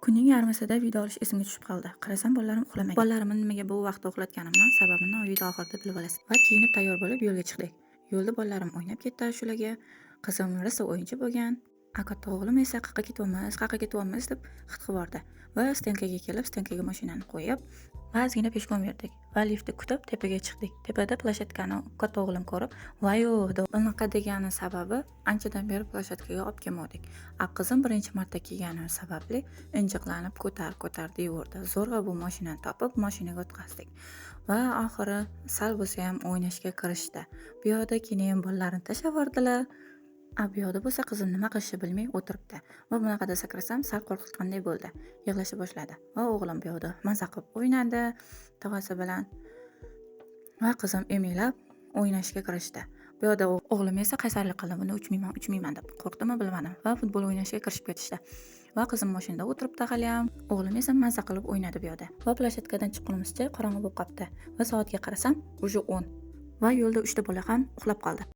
Kunning yarmisida video olish esimga tushib qoldi. Qarasam bolalarim uxlamagan. Bolalarimni nimaga bu vaqtda uxlatganimdan sababini video oxirida bilib olasiz. Va kiyinib tayyor bo'lib yo'lga chiqdik. Yo'lda bolalarim o'ynab ketdi ashulaga. Qizim rosa o'yinchi bo'lgan. Katta o'g'lim esa qaqqa ketyapmiz deb xitqivordi. Va stenkaga kelib, stenkaga mashinani qo'yib, ozgina peshkom yurdik va liftni kutib tepaga chiqdik. Tepada plashatkani katta o'g'lim ko'rib, "Voyo" deb unaqa degani sababi anchadan beri plashatkaga olib kelmadik. Qizim birinchi marta kelgani sababli injiqlanib ko'tar deyverdi. Zo'rg'a bu mashinani topib, mashinaga o'tkazdik. Va oxiri sal bo'lsa ham o'ynashga kirishdi. Bu yoqda keyin bolalarini tashlavordilar. Bu yoqda bo'lsa qizim nima qilishni bilmay o'tiribdi. Va bunaqada sakrasam sal qo'rqitganday bo'ldi. Yig'lashni boshladi. Va o'g'lim bu yoqda maza qilib o'ynadi tog'asi bilan. Va qizim emiylab o'ynashga kirishdi. Bu yoqda o'g'lim esa qaysarlik qildi. Buni uchmayman deb qo'rqdimi bilmadim. Va futbol o'ynashga kirishib ketishdi. Va qizim mashinada o'tiribdi hali ham. O'g'lim esa maza qilib o'ynadi bu yoqda. Va plashatkadan chiqqanimizcha qorong'i bo'lib qopti. Va soatga qarasam, уже 10. Va yo'lda 3 ta bola ham uxlab qoldi.